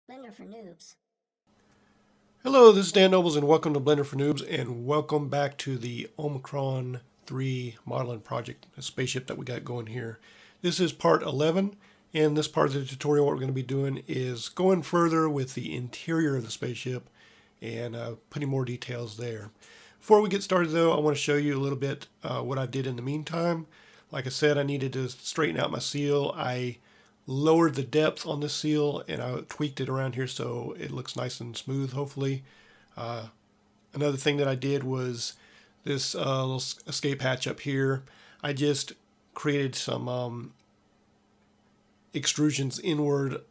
Blender for Noobs. Hello, this is Dan Nobles and welcome to Blender for Noobs and welcome back to the Omicron 3 modeling project, a spaceship that we got going here. This is part 11 and this part of the tutorial what we're going to be doing is going further with the interior of the spaceship and putting more details there. Before we get started though, I want to show you a little bit what I did in the meantime. Like I said, I needed to straighten out my seal. I lowered the depth on this seal and I tweaked it around here so it looks nice and smooth hopefully. Another thing that I did was this little escape hatch up here. I just created some extrusions inward,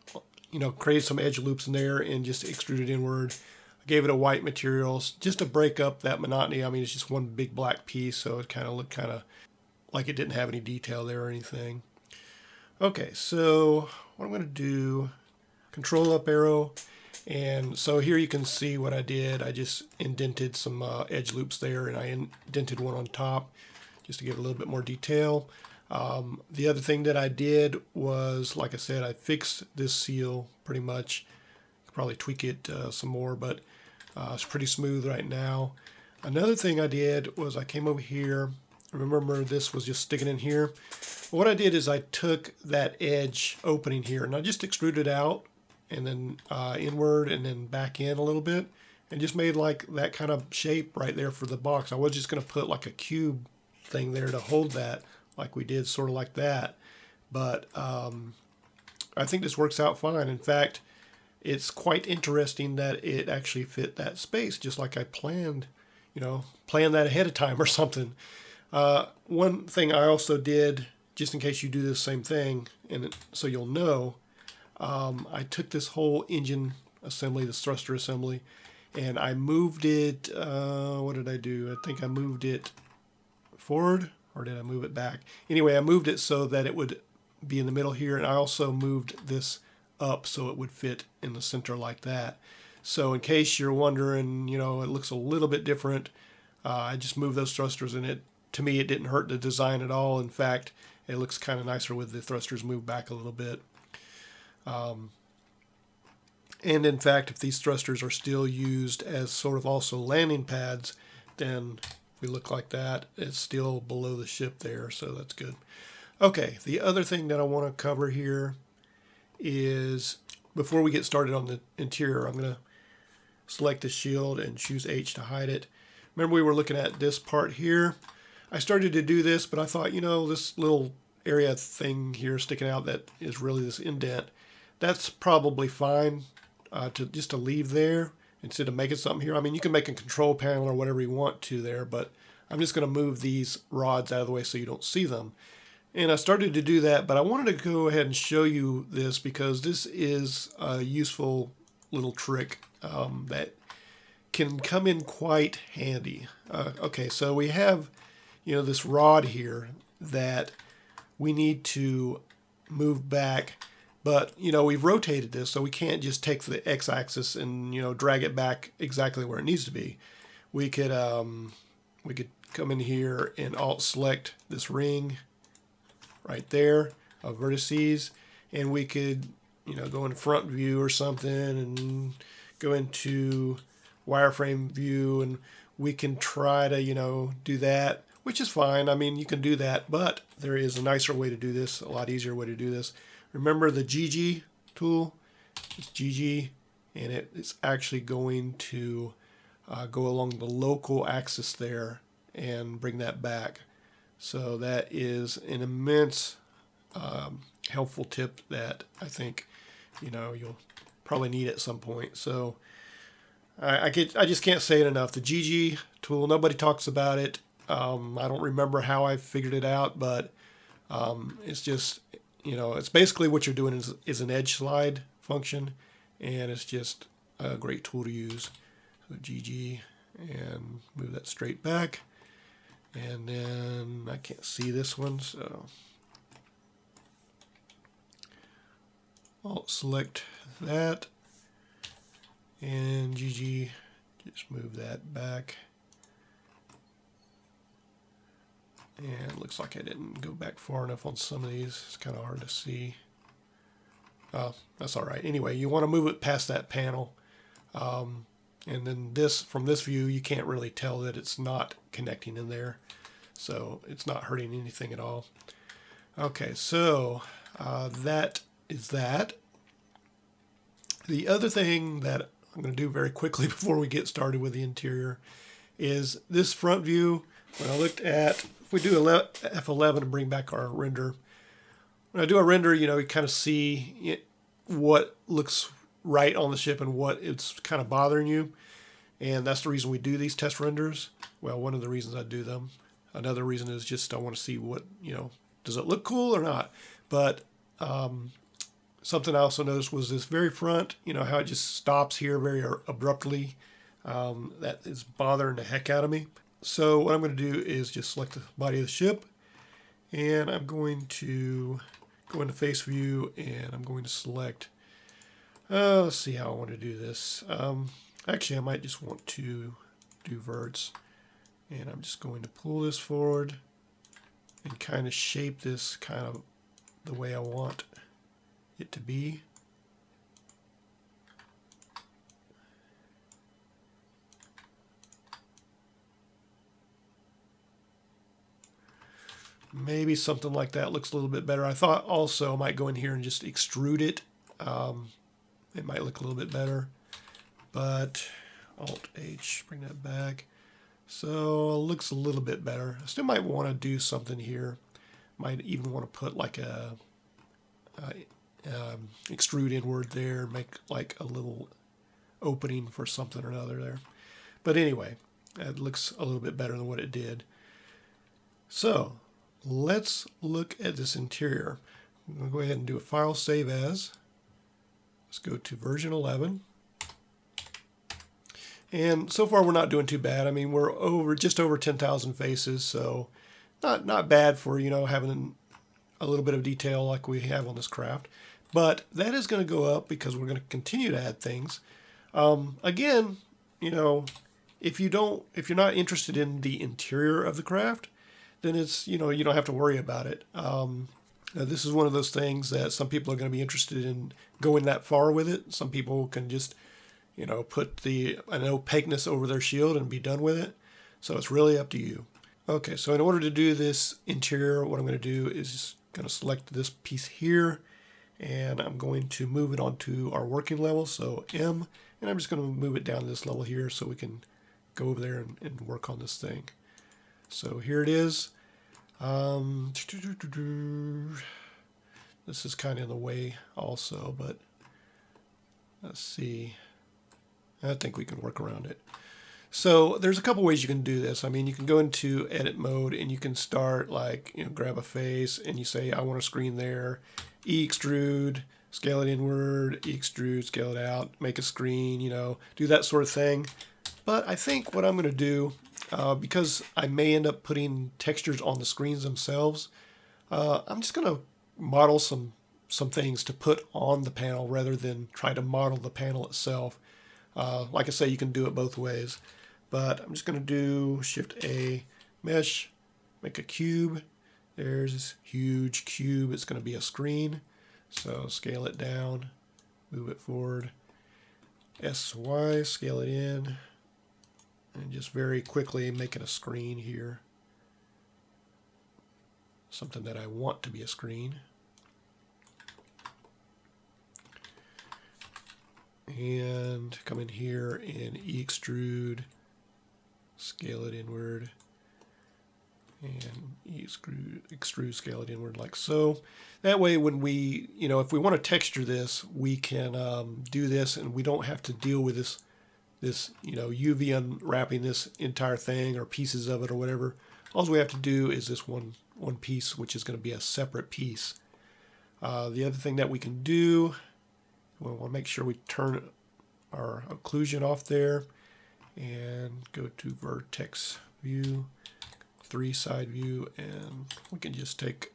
created some edge loops in there and just extruded inward. I gave it a white material just to break up that monotony. I mean, it's just one big black piece, so it kind of looked like it didn't have any detail there or anything. Okay, so what I'm going to do, control up arrow, and so here you can see what I did. I just indented some edge loops there, and I indented one on top just to give it a little bit more detail. The other thing that I did was, like I said, I fixed this seal pretty much. Could probably tweak it some more, but it's pretty smooth right now. Another thing I did was I came over here. Remember, this was just sticking in here. What I did is I took that edge opening here and I just extruded out and then inward and then back in a little bit and just made like that kind of shape right there for the box. I was just going to put like a cube thing there to hold that like we did, sort of like that. But I think this works out fine. In fact, it's quite interesting that it actually fit that space just like I planned, planned that ahead of time or something. One thing I also did, just in case you do the same thing, and so you'll know, I took this whole engine assembly, this thruster assembly, and I moved it, what did I do? I think I moved it forward, or did I move it back? Anyway, I moved it so that it would be in the middle here, and I also moved this up so it would fit in the center like that. So in case you're wondering, it looks a little bit different, I just moved those thrusters in it. To me, it didn't hurt the design at all. In fact, it looks kind of nicer with the thrusters moved back a little bit. And in fact, if these thrusters are still used as sort of also landing pads, then if we look like that, it's still below the ship there, so that's good. Okay, the other thing that I want to cover here is, before we get started on the interior, I'm going to select the shield and choose H to hide it. Remember, we were looking at this part here. I started to do this, but I thought, this little area thing here sticking out that is really this indent, that's probably fine to leave there instead of making something here. I mean, you can make a control panel or whatever you want to there, but I'm just going to move these rods out of the way so you don't see them. And I started to do that, but I wanted to go ahead and show you this because this is a useful little trick that can come in quite handy. Okay, so we have this rod here that we need to move back, but we've rotated this, so we can't just take the x-axis and drag it back exactly where it needs to be. We could come in here and alt select this ring right there of vertices, and we could go in front view or something and go into wireframe view, and we can try to do that, which is fine. I mean, you can do that, but there is a nicer way to do this, a lot easier way to do this. Remember the GG tool? It's GG, and it's actually going to go along the local axis there and bring that back. So that is an immense helpful tip that I think you'll probably need at some point. So I just can't say it enough. The GG tool, nobody talks about it. I don't remember how I figured it out, but it's just, it's basically what you're doing is an edge slide function, and it's just a great tool to use. So GG, and move that straight back. And then I can't see this one, so I'll select that, and GG, just move that back. And it looks like I didn't go back far enough on some of these. It's kind of hard to see. That's all right. Anyway, you want to move it past that panel. And then this, from this view, you can't really tell that it's not connecting in there. So it's not hurting anything at all. Okay, so that is that. The other thing that I'm going to do very quickly before we get started with the interior is this front view. When I looked at, if we do F11 and bring back our render, when I do a render, you know, you kind of see what looks right on the ship and what it's kind of bothering you. And that's the reason we do these test renders. Well, one of the reasons I do them. Another reason is just I want to see what, you know, does it look cool or not? But something I also noticed was this very front, you know, how it just stops here very abruptly. That is bothering the heck out of me. So what I'm going to do is just select the body of the ship. And I'm going to go into face view and I'm going to select, let's see how I want to do this. Actually, I might just want to do verts. And I'm just going to pull this forward and kind of shape this kind of the way I want it to be. Maybe something like that looks a little bit better. I thought also I might go in here and just extrude it. It might look a little bit better. But Alt-H, bring that back. So it looks a little bit better. I still might want to do something here. Might even want to put like a extrude inward there, make like a little opening for something or another there. But anyway, it looks a little bit better than what it did. So let's look at this interior. I'm going to go ahead and do a file save as. Let's go to version 11. And so far we're not doing too bad. I mean, we're just over 10,000 faces, so not bad for, you know, having a little bit of detail like we have on this craft. But that is going to go up because we're going to continue to add things. Again, you know, if you're not interested in the interior of the craft, then it's, you know, you don't have to worry about it. This is one of those things that some people are going to be interested in going that far with it. Some people can just, you know, put an opaqueness over their shield and be done with it. So it's really up to you. Okay, so in order to do this interior, what I'm going to do is just going to select this piece here, and I'm going to move it onto our working level, so M, and I'm just going to move it down to this level here so we can go over there and work on this thing. So here it is. This is kind of in the way also, but let's see. I think we can work around it. So there's a couple ways you can do this. I mean, you can go into edit mode and you can start like, you know, grab a face and you say, I want a screen there, extrude, scale it inward, extrude, scale it out, make a screen, you know, do that sort of thing. But I think what I'm going to do, because I may end up putting textures on the screens themselves, I'm just going to model some things to put on the panel rather than try to model the panel itself. Like I say, you can do it both ways. But I'm just going to do Shift A, mesh, make a cube. There's this huge cube. It's going to be a screen. So scale it down, move it forward. SY, scale it in. And just very quickly make it a screen here. Something that I want to be a screen. And come in here and extrude, scale it inward, and extrude, scale it inward like so. That way when we, you know, if we want to texture this, we can do this and we don't have to deal with this, you know, UV unwrapping this entire thing or pieces of it or whatever. All we have to do is this one piece, which is going to be a separate piece. The other thing that we can do, we want to make sure we turn our occlusion off there and go to vertex view, 3 side view, and we can just take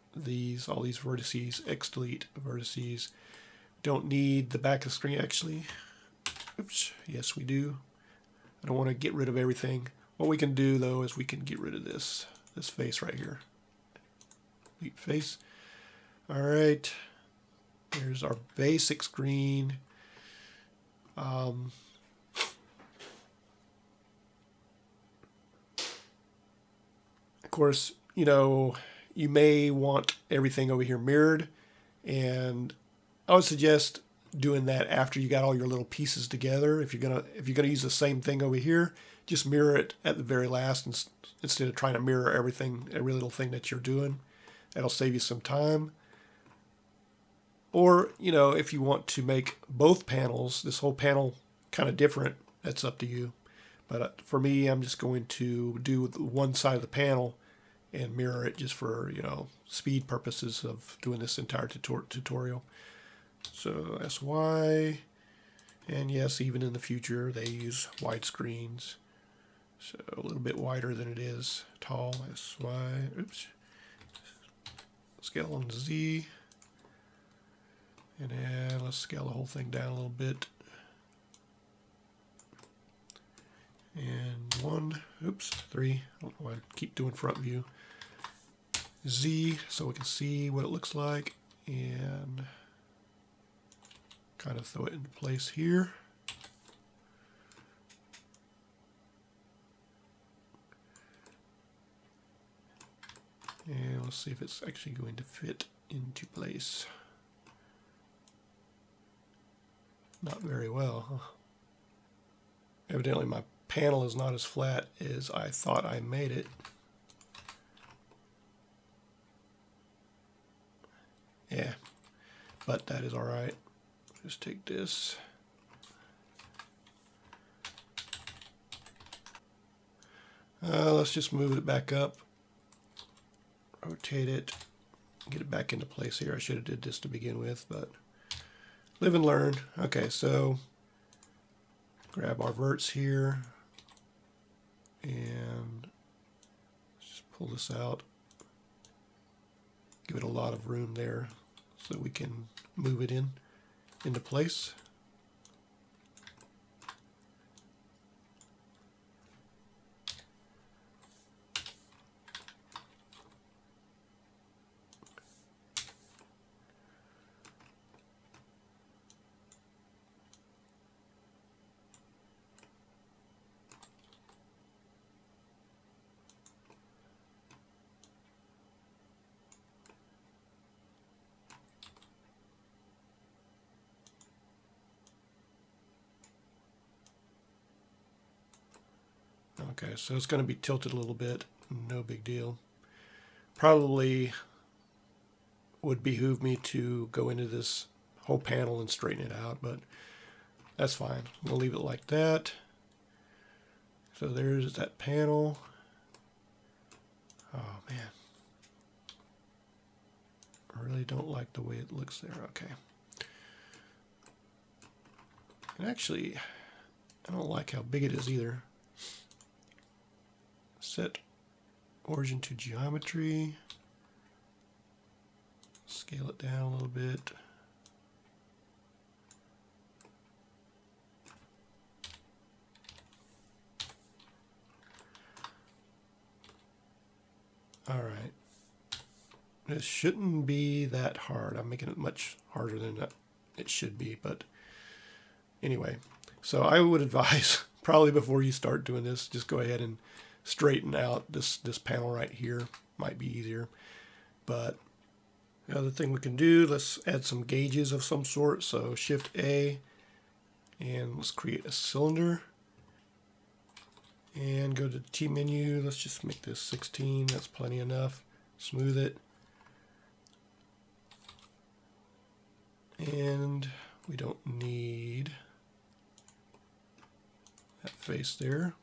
all these vertices, delete vertices. Don't need the back of the screen actually. Oops, yes we do. I don't want to get rid of everything. What we can do though is we can get rid of this face right here. Delete face. All right. Here's our basic screen. Of course, you know, you may want everything over here mirrored, and I would suggest doing that after you got all your little pieces together. If you're gonna use the same thing over here, just mirror it at the very last instead of trying to mirror everything, every little thing that you're doing. That'll save you some time. Or, you know, if you want to make both panels, this whole panel kind of different, that's up to you. But for me, I'm just going to do one side of the panel and mirror it just for, you know, speed purposes of doing this entire tutorial. So SY, and yes, even in the future, they use wide screens. So a little bit wider than it is tall. SY, oops. Scale on Z. And then let's scale the whole thing down a little bit. And 1, oops, 3. I don't know why I keep doing front view. Z, so we can see what it looks like. And kind of throw it into place here. And let's see if it's actually going to fit into place. Not very well, huh? Evidently my panel is not as flat as I thought I made it. Yeah, but that is alright. Just take this. Let's just move it back up. Rotate it. Get it back into place here. I should have did this to begin with, but live and learn. Okay, so grab our verts here and just pull this out. Give it a lot of room there so we can move it into place. Okay, so it's going to be tilted a little bit. No big deal. Probably would behoove me to go into this whole panel and straighten it out, but that's fine. We'll leave it like that. So there's that panel. Oh man. I really don't like the way it looks there. Okay. And actually, I don't like how big it is either. Set origin to geometry. Scale it down a little bit. All right. This shouldn't be that hard. I'm making it much harder than it should be, but anyway. So I would advise probably before you start doing this, just go ahead and straighten out this panel right here. Might be easier. But the other thing we can do, let's add some gauges of some sort. So Shift A, and let's create a cylinder. And go to the T menu. Let's just make this 16. That's plenty enough. Smooth it. And we don't need that face there.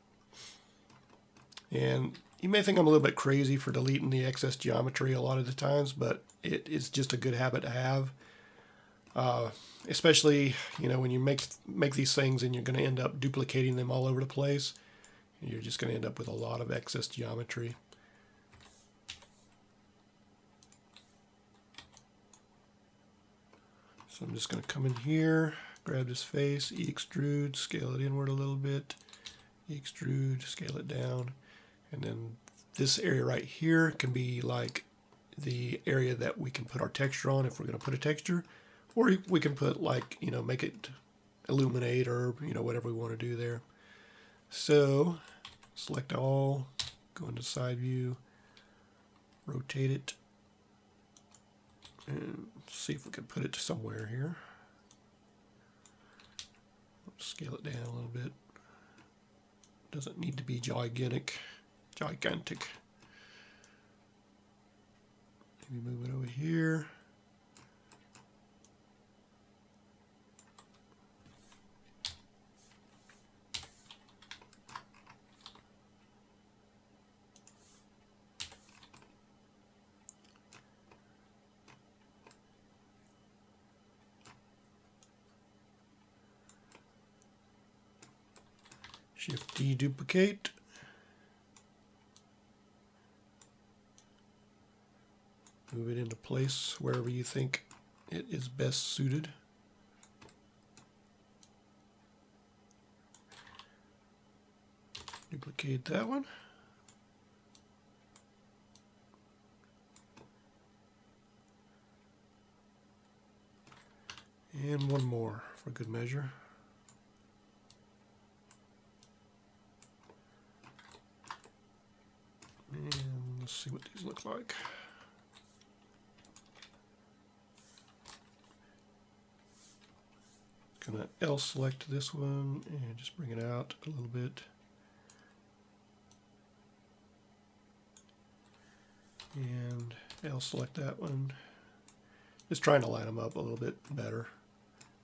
And you may think I'm a little bit crazy for deleting the excess geometry a lot of the times, but it is just a good habit to have. Especially, you know, when you make these things and you're going to end up duplicating them all over the place, you're just going to end up with a lot of excess geometry. So I'm just going to come in here, grab this face, extrude, scale it inward a little bit, extrude, scale it down. And then this area right here can be like the area that we can put our texture on if we're going to put a texture, Or we can put like, you know, make it illuminate or, you know, whatever we want to do there. So select all, go into side view, rotate it, and see if we can put it somewhere here. Scale it down a little bit. Doesn't need to be gigantic. Maybe move it over here. Shift D, duplicate. Move it into place wherever you think it is best suited. Duplicate that one. And one more for good measure. And let's see what these look like. Gonna L select this one and just bring it out a little bit. And L select that one. Just trying to line them up a little bit better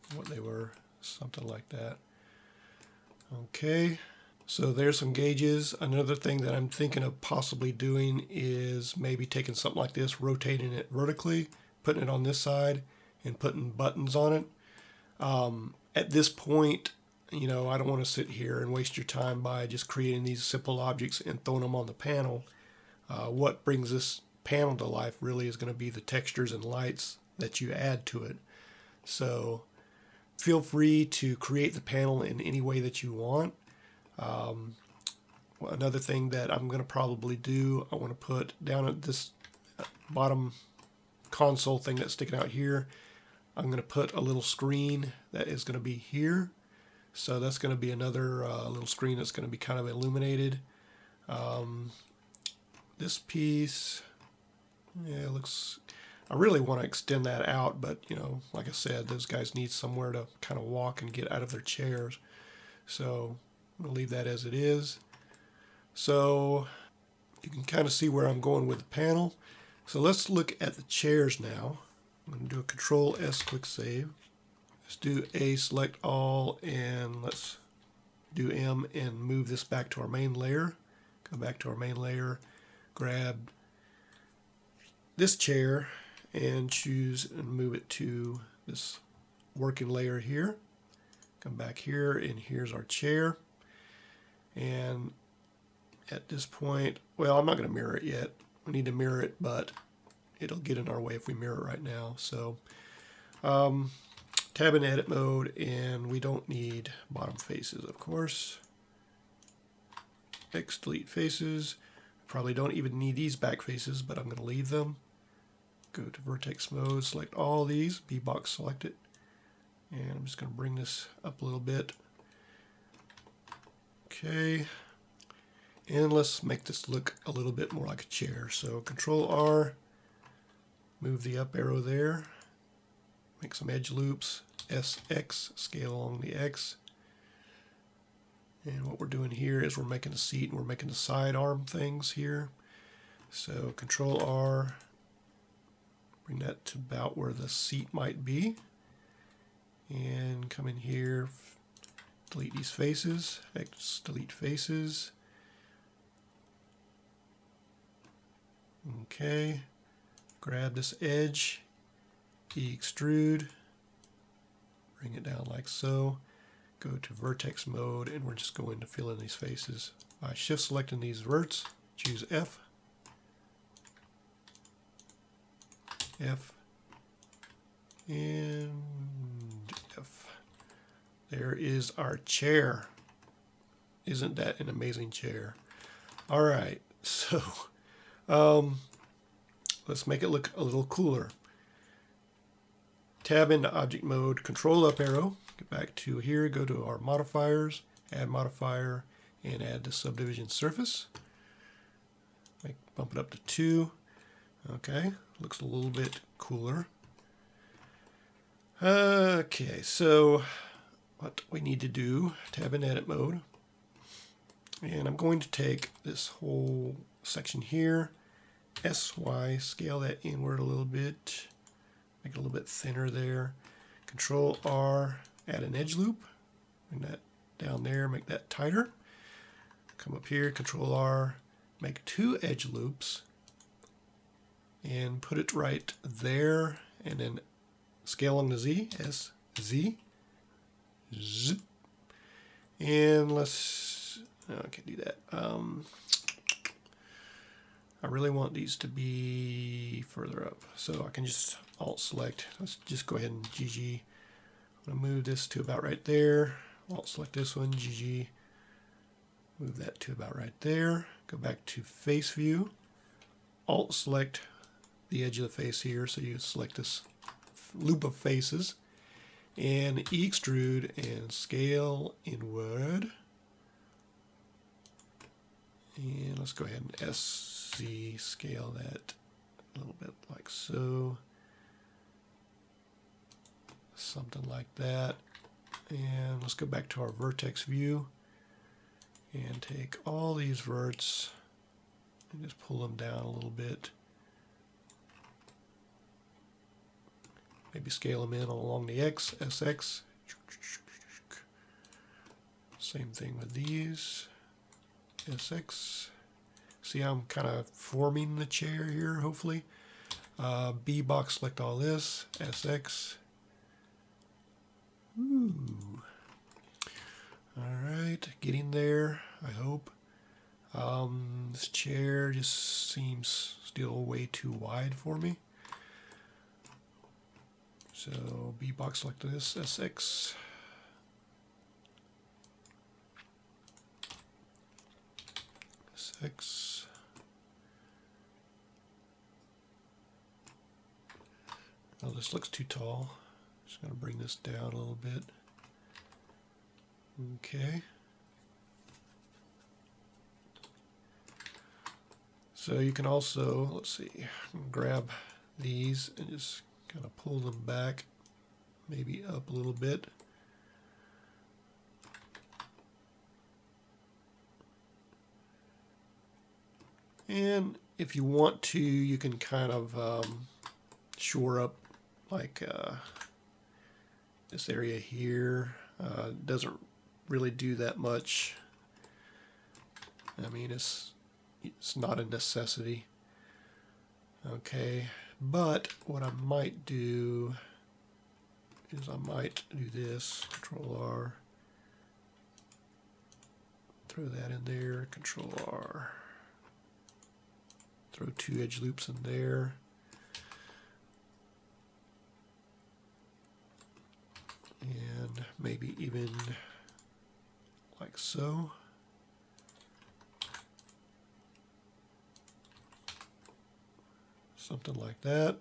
than what they were, something like that. Okay. So there's some gauges. Another thing that I'm thinking of possibly doing is maybe taking something like this, rotating it vertically, putting it on this side, and putting buttons on it. At this point, you know, I don't want to sit here and waste your time by just creating these simple objects and throwing them on the panel. What brings this panel to life really is going to be the textures and lights that you add to it. So feel free to create the panel in any way that you want. Another thing that I'm going to probably do, I want to put down at this bottom console thing that's sticking out here, I'm going to put a little screen that is going to be here. So that's going to be another little screen that's going to be kind of illuminated. This piece, yeah, it looks, I really want to extend that out, but you know, like I said, those guys need somewhere to kind of walk and get out of their chairs. So I'm going to leave that as it is. So you can kind of see where I'm going with the panel. So let's look at the chairs now. I'm going to do a Control S quick save. Let's do A, select all, and let's do M and move this back to our main layer. Go back to our main layer, grab this chair and choose and move it to this working layer here. Come back here and here's our chair. And at this point, well, I'm not going to mirror it yet. We need to mirror it, but it'll get in our way if we mirror it right now. So tab in edit mode, and we don't need bottom faces, of course. X delete faces. Probably don't even need these back faces, but I'm going to leave them. Go to vertex mode, select all these, B box select it, and I'm just going to bring this up a little bit. Okay, and let's make this look a little bit more like a chair. So Control R, move the up arrow there, make some edge loops, SX, scale along the X. And what we're doing here is we're making a seat and we're making the side arm things here. So Control R, bring that to about where the seat might be. And come in here, delete these faces, X delete faces. Okay, grab this edge, extrude, bring it down like so. Go to vertex mode, and we're just going to fill in these faces by shift selecting these verts. Choose F, F, and F. There is our chair. Isn't that an amazing chair? All right, so let's make it look a little cooler. tab into object mode, control up arrow, get back to here, go to our modifiers, add modifier, and add the subdivision surface. Bump it up to 2. Okay, looks a little bit cooler. Okay, so what we need to do, tab in edit mode, and I'm going to take this whole section here, SY, scale that inward a little bit, make it a little bit thinner there. Control R, add an edge loop, bring that down there, make that tighter. Come up here, Control R, make 2 edge loops, and put it right there, and then scale on the Z, S, Z, zip. And let's, no, I can't do that. I really want these to be further up, so I can just Alt select. Let's just go ahead and GG. I'm going to move this to about right there. Alt select this one, GG. Move that to about right there. Go back to face view. Alt select the edge of the face here, so you select this loop of faces. And extrude and scale inward. And let's go ahead and SC scale that a little bit like so. Something like that. And let's go back to our vertex view and take all these verts and just pull them down a little bit. Maybe scale them in along the X, SX. Same thing with these. SX. See how I'm kind of forming the chair here, hopefully. B box, select all this. SX. Ooh. Alright, getting there, I hope. This chair just seems still way too wide for me. So B box like this, SX. SX. Oh, this looks too tall. Just going to bring this down a little bit. Okay. So you can also, let's see, grab these and just kind of pull them back, maybe up a little bit. And if you want to, you can kind of shore up like this area here. Doesn't really do that much. I mean, it's not a necessity. Okay, but what I might do is I might do this, Control R, throw that in there, Control R, throw 2 edge loops in there. And maybe even like so. Something like that.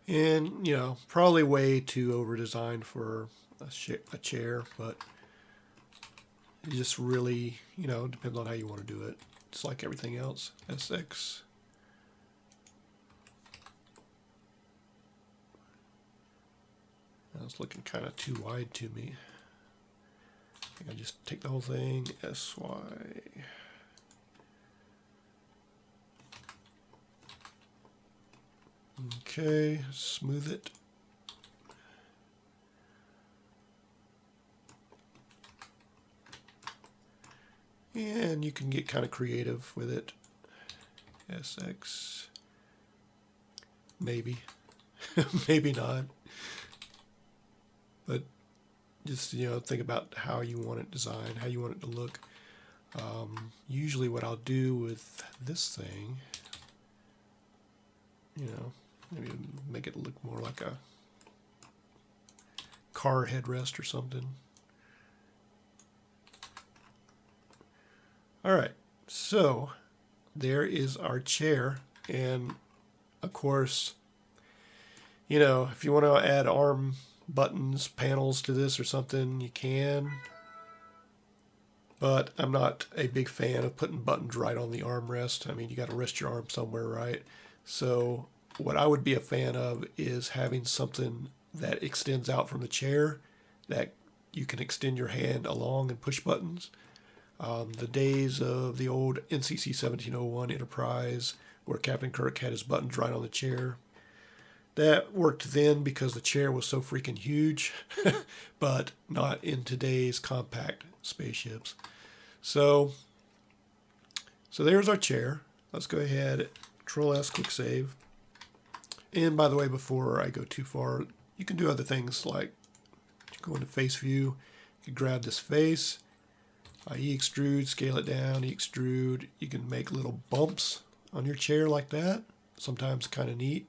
And, you know, probably way too over-designed for a chair, but it just really, you know, depends on how you want to do it. It's like everything else. SX. That's looking kind of too wide to me. I think I just take the whole thing, SY. Okay, smooth it. And you can get kind of creative with it. SX. Maybe. Maybe not. But just, you know, think about how you want it designed, how you want it to look. Usually what I'll do with this thing, you know, maybe make it look more like a car headrest or something. All right, so there is our chair, and of course You know, if you want to add arm buttons, panels to this or something, you can. But I'm not a big fan of putting buttons right on the armrest. I mean, you got to rest your arm somewhere, right? So what I would be a fan of is having something that extends out from the chair that you can extend your hand along and push buttons. The days of the old NCC 1701 Enterprise where Captain Kirk had his buttons right on the chair. That worked then because the chair was so freaking huge, but not in today's compact spaceships. So there's our chair. Let's go ahead, Control S, quick save. And by the way, before I go too far, you can do other things like go into face view. You can grab this face, E-extrude, scale it down, E-extrude. You can make little bumps on your chair like that. Sometimes kind of neat.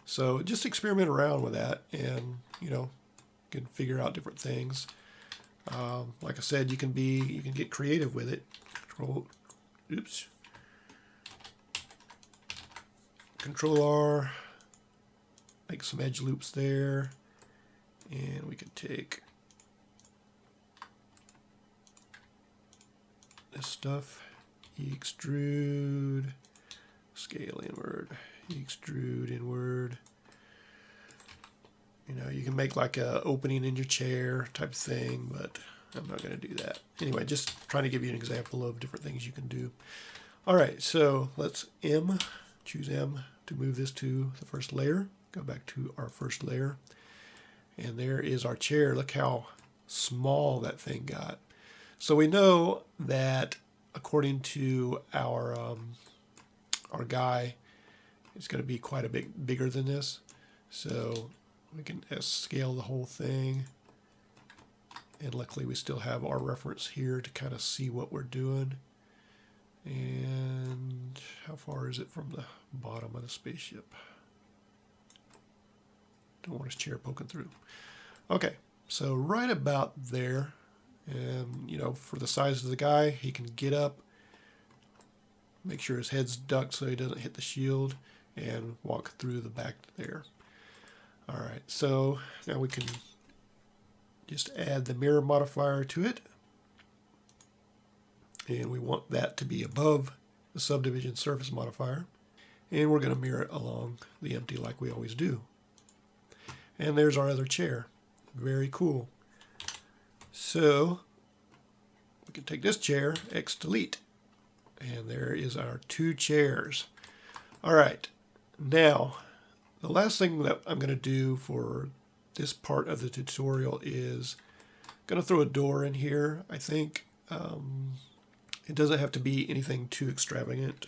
So just experiment around with that, and you can figure out different things. Like I said, you can get creative with it. Control R, make some edge loops there, and we can take this stuff, extrude, scale inward, extrude inward. You can make like a opening in your chair type of thing, but I'm not going to do that. Anyway, just trying to give you an example of different things you can do. All right, so let's choose M to move this to the first layer. Go back to our first layer. And there is our chair. Look how small that thing got. So we know that according to our guy, it's going to be quite a bit bigger than this. So we can scale the whole thing. And luckily we still have our reference here to kind of see what we're doing. And how far is it from the bottom of the spaceship? Don't want his chair poking through. Okay, so right about there. And, for the size of the guy, he can get up, make sure his head's ducked so he doesn't hit the shield, and walk through the back there. All right, so now we can just add the mirror modifier to it. And we want that to be above the subdivision surface modifier. And we're going to mirror it along the empty like we always do. And there's our other chair. Very cool. So we can take this chair, X delete. And there is our two chairs. All right. Now, the last thing that I'm going to do for this part of the tutorial is going to throw a door in here, I think. It doesn't have to be anything too extravagant.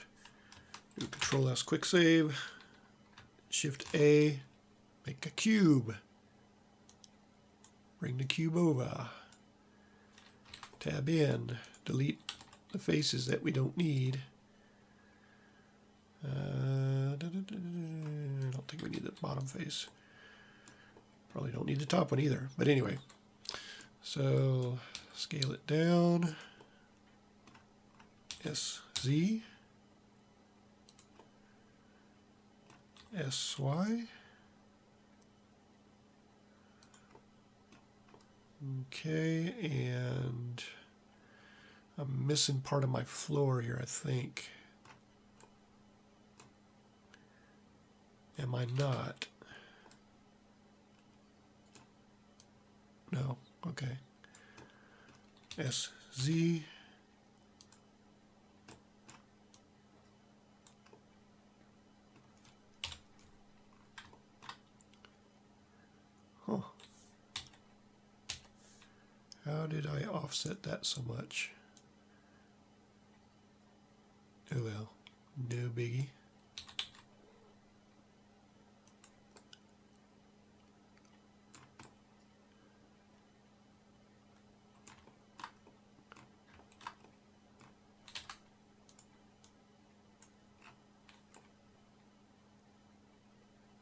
Do Control S, quick save. Shift A, make a cube. Bring the cube over. Tab in, delete the faces that we don't need. I don't think we need the bottom face. Probably don't need the top one either. But anyway, so scale it down. SZ, SY. Okay, and I'm missing part of my floor here, I think. Am I not? No, okay. SZ. Huh. How did I offset that so much? Oh well, no biggie.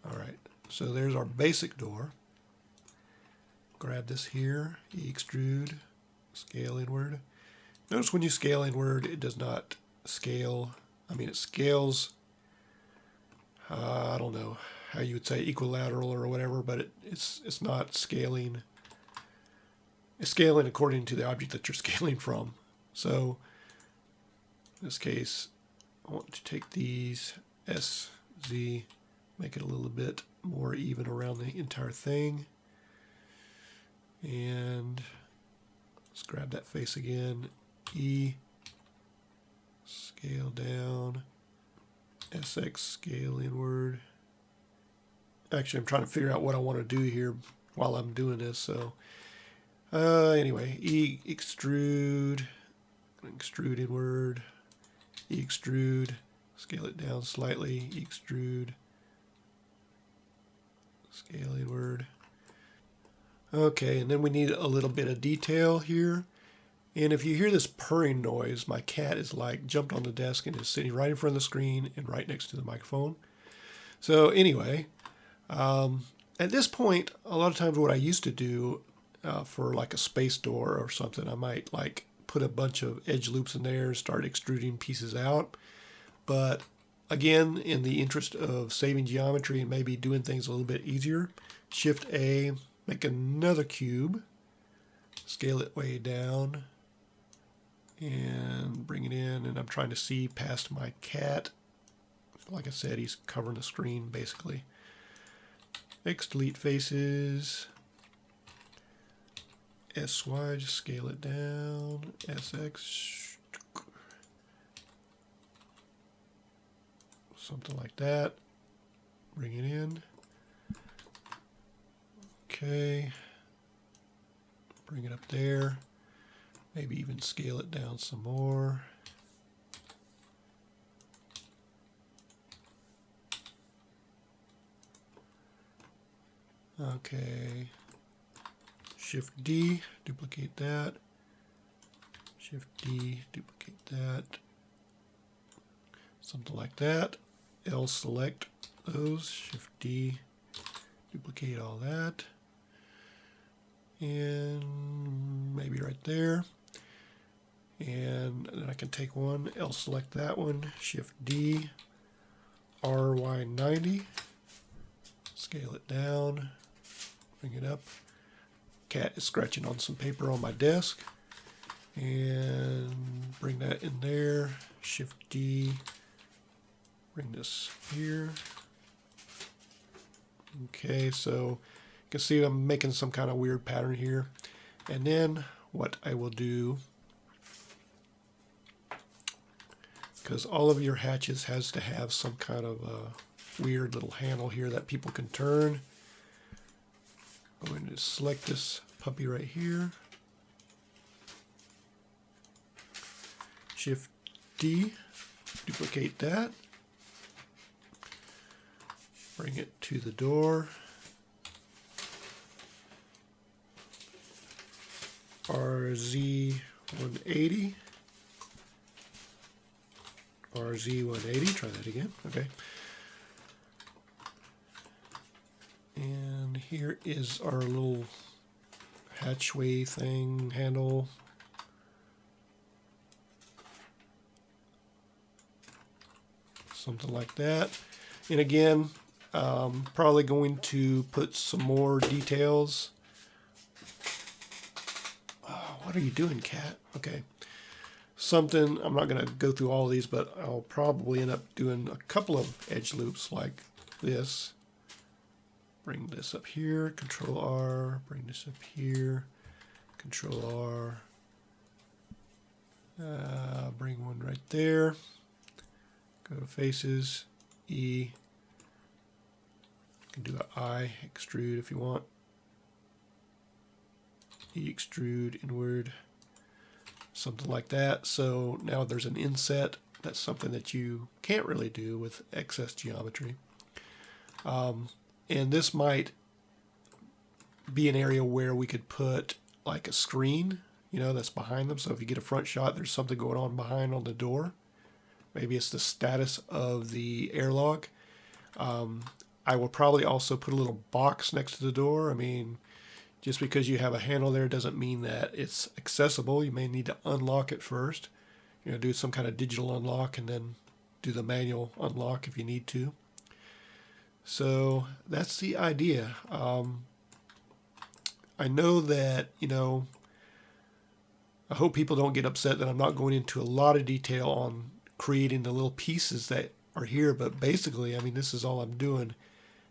All right, so there's our basic door. Grab this here, extrude, scale inward. Notice when you scale inward, it does not scale. I mean, it scales, I don't know how you would say equilateral or whatever, but it's not scaling. It's scaling according to the object that you're scaling from. So in this case, I want to take these S, Z, make it a little bit more even around the entire thing. And let's grab that face again. E, scale down. SX, scale inward. Actually, I'm trying to figure out what I want to do here while I'm doing this. So anyway, E, extrude, extrude inward, E, extrude, scale it down slightly, E, extrude, scale inward. Okay, and then we need a little bit of detail here. And if you hear this purring noise, my cat is like jumped on the desk and is sitting right in front of the screen and right next to the microphone. So anyway, at this point, a lot of times what I used to do for like a space door or something, I might like put a bunch of edge loops in there and start extruding pieces out. But again, in the interest of saving geometry and maybe doing things a little bit easier, Shift A, make another cube, scale it way down, and bring it in. And I'm trying to see past my cat. Like I said, he's covering the screen basically. X, delete faces. SY, just scale it down. SX, something like that. Bring it in. Okay. Bring it up there. Maybe even scale it down some more. Okay. Shift D, duplicate that. Shift D, duplicate that. Something like that. L, select those. Shift D, duplicate all that. And maybe right there. And then I can take one, L, select that one. Shift D, RY90. Scale it down. Bring it up. Cat is scratching on some paper on my desk. And bring that in there. Shift D. Bring this here. Okay, so you can see I'm making some kind of weird pattern here. And then what I will do, because all of your hatches has to have some kind of a weird little handle here that people can turn. I'm going to select this puppy right here. Shift D, duplicate that. Bring it to the door. RZ180. RZ180, try that again, okay. And here is our little hatchway thing, handle. Something like that. And again, probably going to put some more details. Oh, what are you doing, cat? Okay. Something, I'm not going to go through all of these, but I'll probably end up doing a couple of edge loops like this. Bring this up here, Control R, bring this up here, Control R, bring one right there, go to faces, E, you can do an I, extrude if you want, E, extrude inward, something like that. So now there's an inset. That's something that you can't really do with excess geometry. And this might be an area where we could put like a screen, you know, that's behind them. So if you get a front shot, there's something going on behind on the door. Maybe it's the status of the airlock. I will probably also put a little box next to the door. I mean, just because you have a handle there doesn't mean that it's accessible. You may need to unlock it first. You know, do some kind of digital unlock and then do the manual unlock if you need to. So that's the idea. I know that, I hope people don't get upset that I'm not going into a lot of detail on creating the little pieces that are here, but basically, I mean, this is all I'm doing.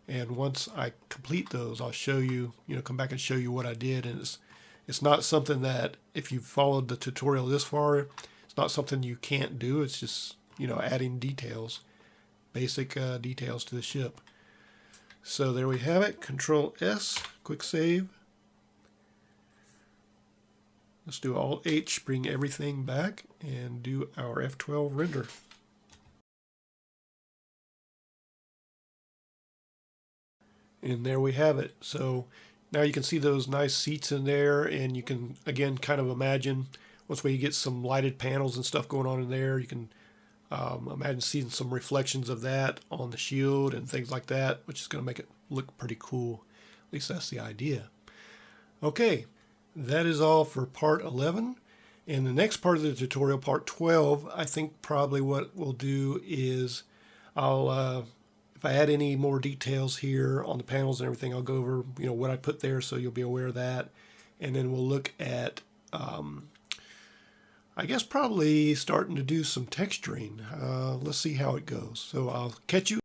And once I complete those, I'll show you, come back and show you what I did. And it's not something that, if you've followed the tutorial this far, it's not something you can't do. It's just, adding details, basic details to the ship. So there we have it. Control S, quick save. Let's do Alt H, bring everything back, and do our F12 render. And there we have it. So now you can see those nice seats in there, and you can, again, kind of imagine once you get some lighted panels and stuff going on in there, you can imagine seeing some reflections of that on the shield and things like that, which is going to make it look pretty cool. At least that's the idea. Okay, that is all for part 11. In the next part of the tutorial, part 12, I think probably what we'll do is if I add any more details here on the panels and everything, I'll go over, what I put there so you'll be aware of that. And then we'll look at, I guess probably starting to do some texturing. Let's see how it goes. So I'll catch you